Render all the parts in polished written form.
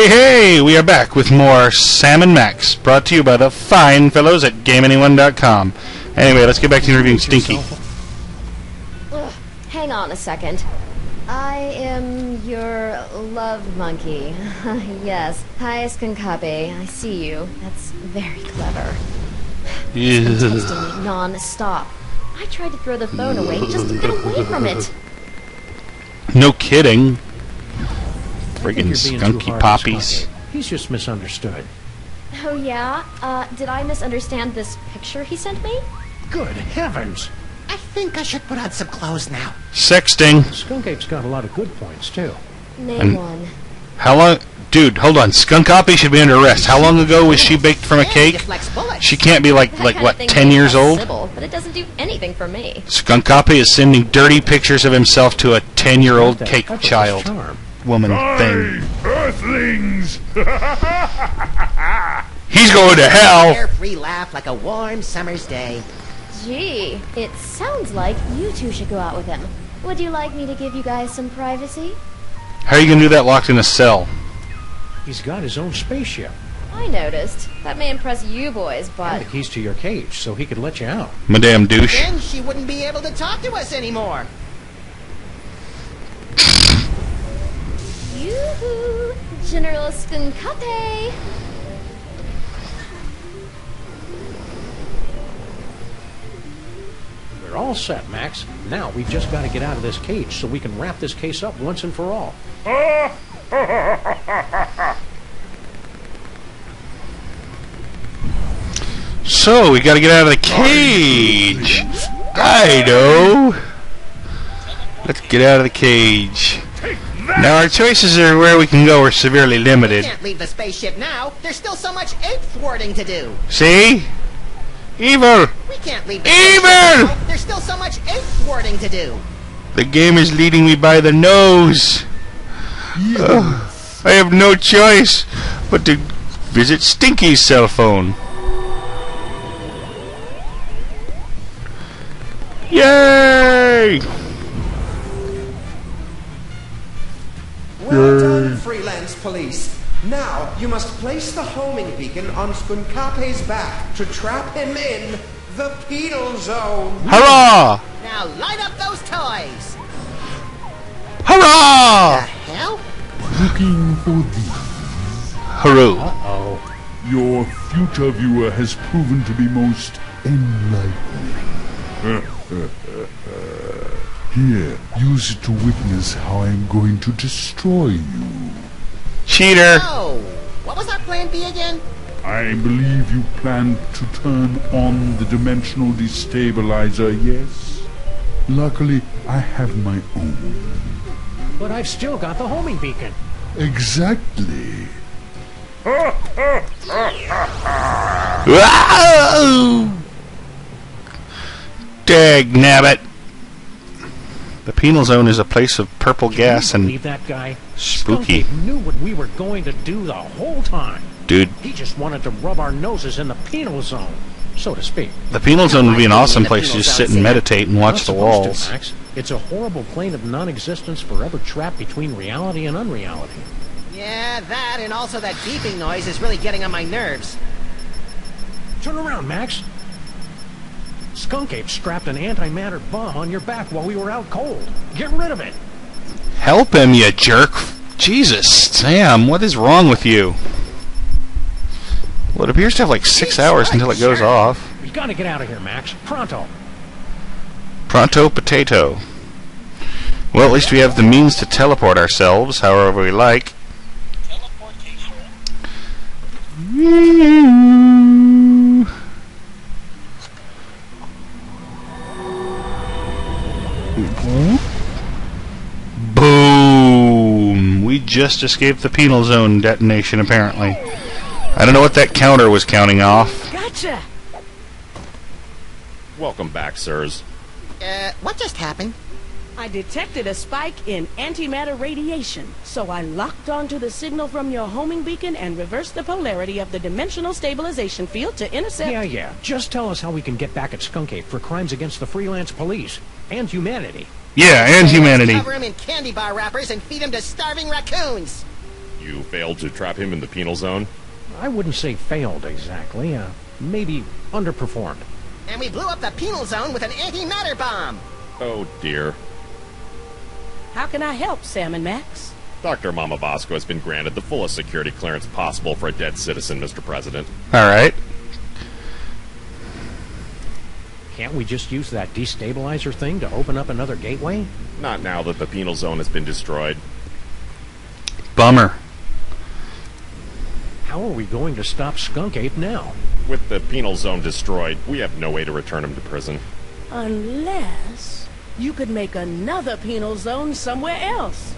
Hey, we are back with more Sam and Max, brought to you by the fine fellows at GameAnyone.com. Anyway, let's get back to interviewing Stinky. Ugh, hang on a second. I am your love monkey. Yes. Hi, Skunkabe. I see you. That's very clever. You've been texting me non-stop. I tried to throw the phone away just to get away from it. No kidding. Friggin' skunky poppies. He's just misunderstood. Oh, yeah? Did I misunderstand this picture he sent me? Good heavens! I think I should put on some clothes now. Sexting. Skunk Ape's got a lot of good points, too. Name one. How long... Dude, hold on. Skunkabe should be under arrest. How long ago was she baked from a cake? She can't be like what, 10 years old? Sybil, but it doesn't do anything for me. Skunkabe is sending dirty pictures of himself to a 10-year-old cake child. Woman thing. Earthlings! He's going to hell! Carefree laugh like a warm summer's day. Gee, it sounds like you two should go out with him. Would you like me to give you guys some privacy? How are you going to do that locked in a cell? He's got his own spaceship. I noticed. That may impress you boys, And but... the keys to your cage, so he could let you out. Madame douche. Then she wouldn't be able to talk to us anymore. Yoo-hoo! General Skunkape! We're all set, Max. Now we've just got to get out of this cage so we can wrap this case up once and for all. So, we gotta get out of the cage. I know. Let's get out of the cage. Now, our choices are where we can go are severely We limited. can't leave the spaceship now. There's still so much ape thwarting to do. See? Evil! We can't leave the spaceship Evil! now. There's still so much ape thwarting to do. The game is leading me by the nose. I have no choice but to visit Stinky's cell phone. Yay! Well done, freelance police. Now you must place the homing beacon on Skunkape's back to trap him in the penal zone. Hurrah! Now light up those toys. The Hurrah! hell? Looking for these. Hurrah. Uh-oh. Your future viewer has proven to be most enlightening. Here, use it to witness how I am going to destroy you. Cheater. Oh, what was our plan B again? I believe you planned to turn on the dimensional destabilizer, yes? Luckily, I have my own. But I've still got the homing beacon. Exactly. Wow! Dagnabbit. The penal zone is a place of purple gas and Leave that guy. spooky. Skunk Ape knew what we were going to do the whole time. Dude, He just wanted to rub our noses in the penal zone, so to speak. the penal zone would be an awesome place to just sit and meditate and watch the Not supposed walls. to, Max. It's a horrible plane of non-existence forever trapped between reality and unreality. Yeah, that and also that beeping noise is really getting on my nerves. Turn around, Max. Skunk Ape strapped an antimatter bomb on your back while we were out cold. Get rid of it. Help him, you jerk. Jesus, Sam, what is wrong with you? Well, it appears to have like 6 hours until it goes off. We gotta get out of here, Max. Pronto. Pronto potato. Well, at least we have the means to teleport ourselves however we like. Boom! We just escaped the penal zone detonation, apparently. I don't know what that counter was counting off. Gotcha! Welcome back, sirs. What just happened? I detected a spike in antimatter radiation, so I locked onto the signal from your homing beacon and reversed the polarity of the dimensional stabilization field to intercept... Yeah. Just tell us how we can get back at Skunk Ape for crimes against the freelance police and humanity. Yeah, and humanity. Cover him in candy bar wrappers and feed him to starving raccoons. You failed to trap him in the penal zone? I wouldn't say failed exactly. Maybe underperformed. And we blew up the penal zone with an antimatter bomb. Oh, dear. How can I help, Sam and Max? Dr. Mama Bosco has been granted the fullest security clearance possible for a dead citizen, Mr. President. Alright. Can't we just use that destabilizer thing to open up another gateway? Not now that the penal zone has been destroyed. Bummer. How are we going to stop Skunk Ape now? With the penal zone destroyed, we have no way to return him to prison. Unless you could make another penal zone somewhere else.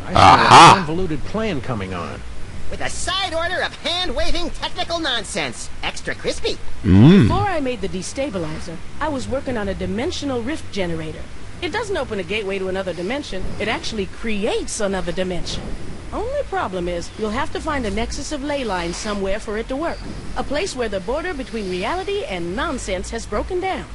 I see a convoluted plan coming on. With a side order of hand-waving technical nonsense. Extra crispy. Before I made the destabilizer, I was working on a dimensional rift generator. It doesn't open a gateway to another dimension. It actually creates another dimension. Only problem is, you'll have to find a nexus of ley lines somewhere for it to work. A place where the border between reality and nonsense has broken down.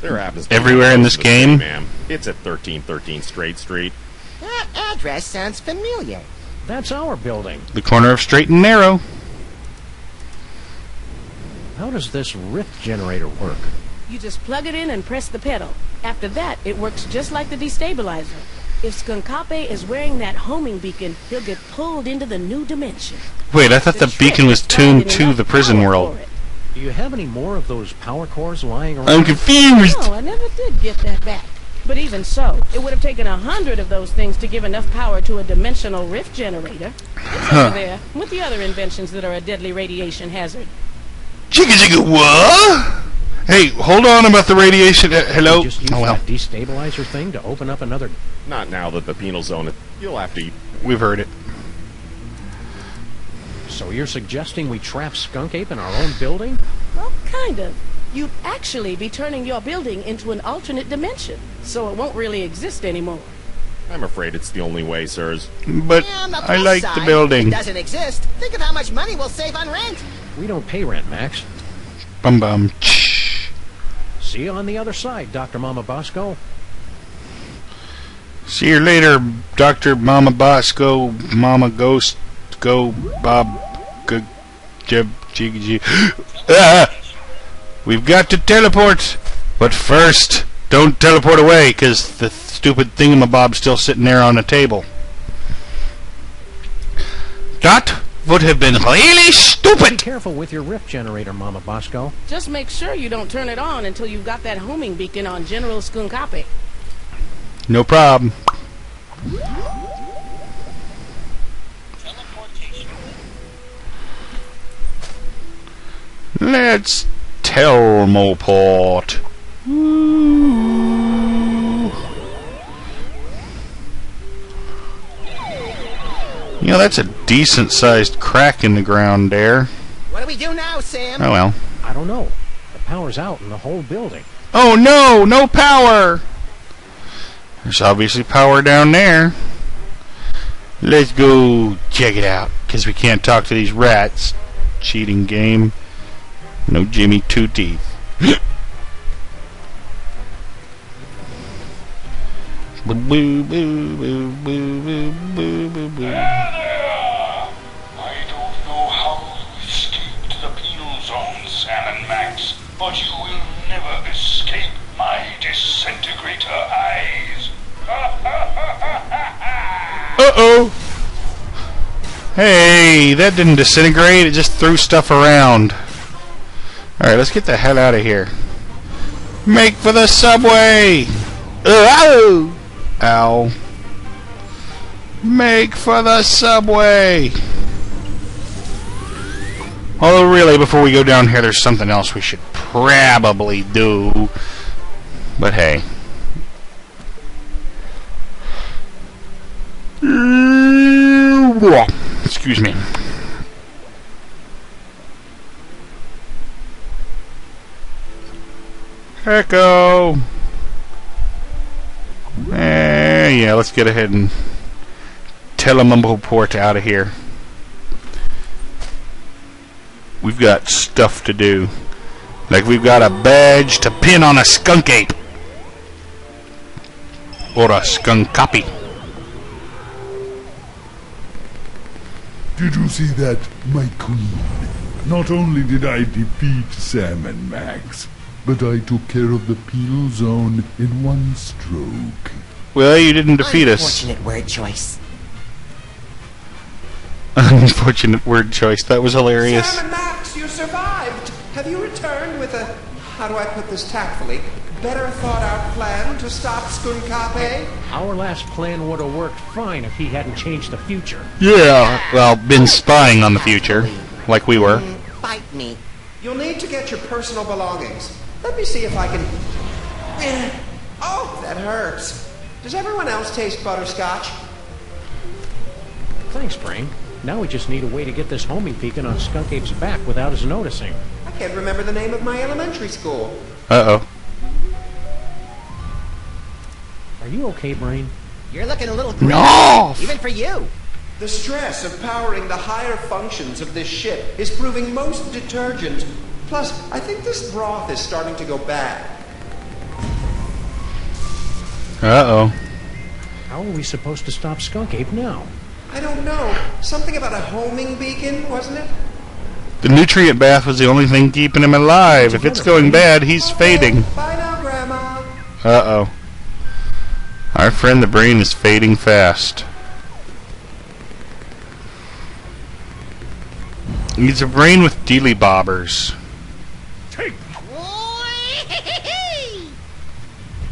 There happens to be Everywhere in this game? ma'am. It's at 1313 Straight Street. That address sounds familiar. That's our building. The corner of Straight and Narrow. How does this rift generator work? You just plug it in and press the pedal. After that, it works just like the destabilizer. If Skunkape is wearing that homing beacon, he'll get pulled into the new dimension. Wait, I thought the beacon was tuned to the prison world. Do you have any more of those power cores lying around? I'm confused! No, I never did get that back. But even so, it would have taken 100 of those things to give enough power to a dimensional rift generator. It's over there, with the other inventions that are a deadly radiation hazard. Chicka chicka what? Hey, hold on about the radiation. Hello? Just use Oh well. that destabilizer thing to open up another... Not now that the penal zone... You'll have to... We've heard it. So you're suggesting we trap Skunk Ape in our own building? Well, kind of. You'd actually be turning your building into an alternate dimension, so it won't really exist anymore. I'm afraid it's the only way, sirs. But Yeah, on the I plus like side, the If building. it doesn't exist, think of how much money we'll save on rent. We don't pay rent, Max. Bum bum. See you on the other side, Dr. Mama Bosco. See you later, Dr. Mama Bosco, Mama Ghost, Go, Bob, Jib, Jig. We've got to teleport, but first, don't teleport away, because the stupid thingamabob's still sitting there on the table. That would have been really Be stupid! careful with your rift generator, Mama Bosco. Just make sure you don't turn it on until you've got that homing beacon on General Skunkape. No problem. Let's teleport. You know, that's a decent-sized crack in the ground there. What do we do now, Sam? Oh well. I don't know. The power's out in the whole building. Oh no! No power! There's obviously power down there. Let's go check it out, because we can't talk to these rats. Cheating game. No Jimmy Two Teeth. Boo, boo, boo, boo, boo, boo, boo, boo, boo. I don't know how you escaped the penal zone, Sam and Max, but you will never escape my disintegrator eyes. Uh-oh! Hey, that didn't disintegrate, it just threw stuff around. Alright, let's get the hell out of here. Make for the subway! Ow! Ow. Make for the subway! Although really, before we go down here, there's something else we should probably do. But hey. Excuse me. Echo! Yeah, let's get ahead and teleport out of here. We've got stuff to do. Like we've got a badge to pin on a skunk ape. Or a skunk copy. Did you see that, my queen? Not only did I defeat Sam and Max, but I took care of the penal zone in one stroke. Well, you didn't defeat us. Unfortunate word choice. Unfortunate word choice. That was hilarious. Sam and Max, you survived. Have you returned with a, how do I put this tactfully, better thought out plan to stop Skunkape? Our last plan would have worked fine if he hadn't changed the future. Yeah, well, been spying on the future, like we were. Bite me. You'll need to get your personal belongings. Let me see if I can... Oh, that hurts. Does everyone else taste butterscotch? Thanks, Brain. Now we just need a way to get this homing beacon on Skunk Ape's back without us noticing. I can't remember the name of my elementary school. Uh-oh. Are you okay, Brain? You're looking a little green. No! Even for you. The stress of powering the higher functions of this ship is proving most detergent. Plus, I think this broth is starting to go bad. Uh-oh. How are we supposed to stop Skunk Ape now? I don't know. Something about a homing beacon, wasn't it? The nutrient bath was the only thing keeping him alive. If it's going bad, he's fading. Bye now, Grandma. Uh-oh. Our friend the Brain is fading fast. He's a brain with dealy bobbers. Take!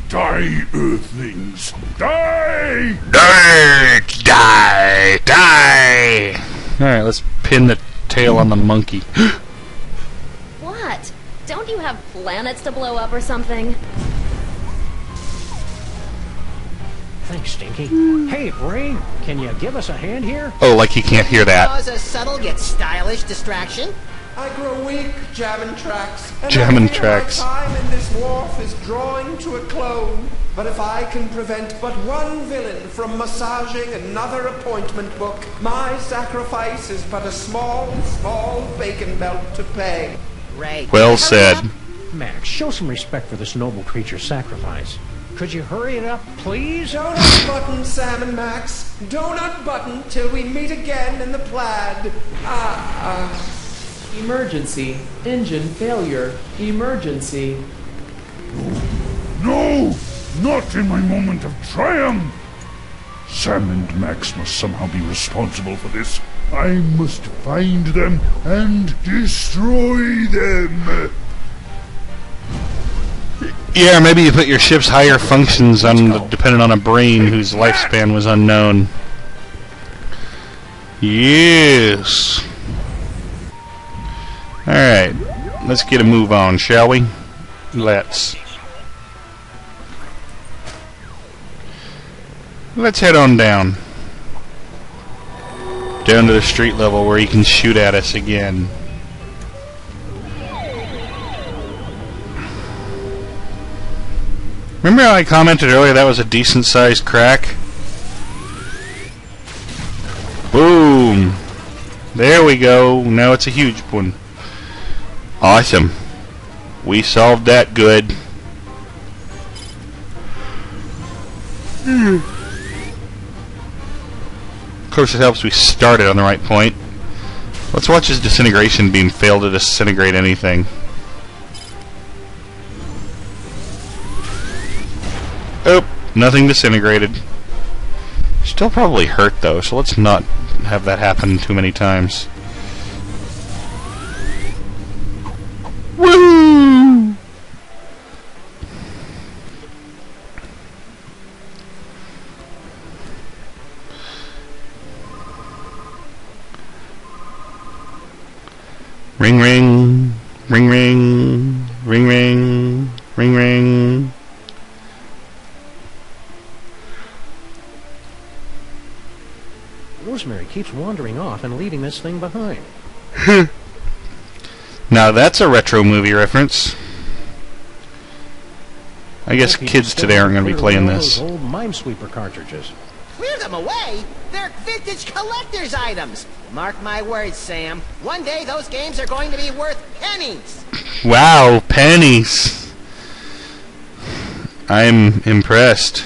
Die, Earthlings! Die! Die! Die! Die! Alright, let's pin the tail on the monkey. What? Don't you have planets to blow up or something? Thanks, Stinky. Hey, Brain, can you give us a hand here? Oh, like he can't hear that. Cause a subtle yet stylish distraction. I grow weak, jamming tracks. And Jamming I fear tracks. My time in this wharf is drawing to a clone. But if I can prevent but one villain from massaging another appointment book, my sacrifice is but a small, small bacon belt to pay. Right. Well said. Max, show some respect for this noble creature's sacrifice. Could you hurry it up, please? Donut button, Sam and Max. Donut button till we meet again in the plaid. Emergency. Engine failure. Emergency. No! Not in my moment of triumph! Sam and Max must somehow be responsible for this. I must find them and destroy them! Yeah, maybe you put your ship's higher functions on dependent on a brain whose lifespan was unknown. Yes. Alright, let's get a move on, shall we? Let's head on down. Down to the street level where he can shoot at us again. Remember how I commented earlier that was a decent-sized crack? Boom! There we go. Now it's a huge one. Awesome. We solved that good. Of course, it helps we started on the right point. Let's watch his disintegration beam fail to disintegrate anything. Oh, nothing disintegrated. Still probably hurt though, so let's not have that happen too many times. Woo! Ring ring, ring ring, ring ring, ring ring. Rosemary keeps wandering off and leaving this thing behind. Now that's a retro movie reference. I guess kids today aren't going to be playing this. Old Minesweeper cartridges. Clear them away? They're vintage collector's items. Mark my words, Sam. One day those games are going to be worth pennies. Wow, pennies. I'm impressed.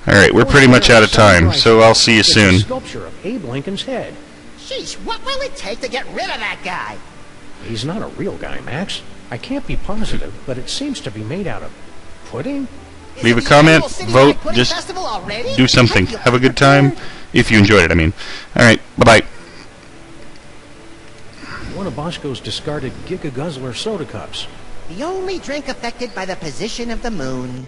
Alright, we're pretty much out of time, so I'll see you It's soon. a sculpture of Abe Lincoln's head. Sheesh, what will it take to get rid of that guy? He's not a real guy, Max. I can't be positive, but it seems to be made out of pudding. Leave a Is it the comment, annual Citywide vote, Pudding just Festival already? do something. Have a good time. If you enjoyed it, I mean. Alright, bye-bye. One of Bosco's discarded Giga Guzzler soda cups. The only drink affected by the position of the moon.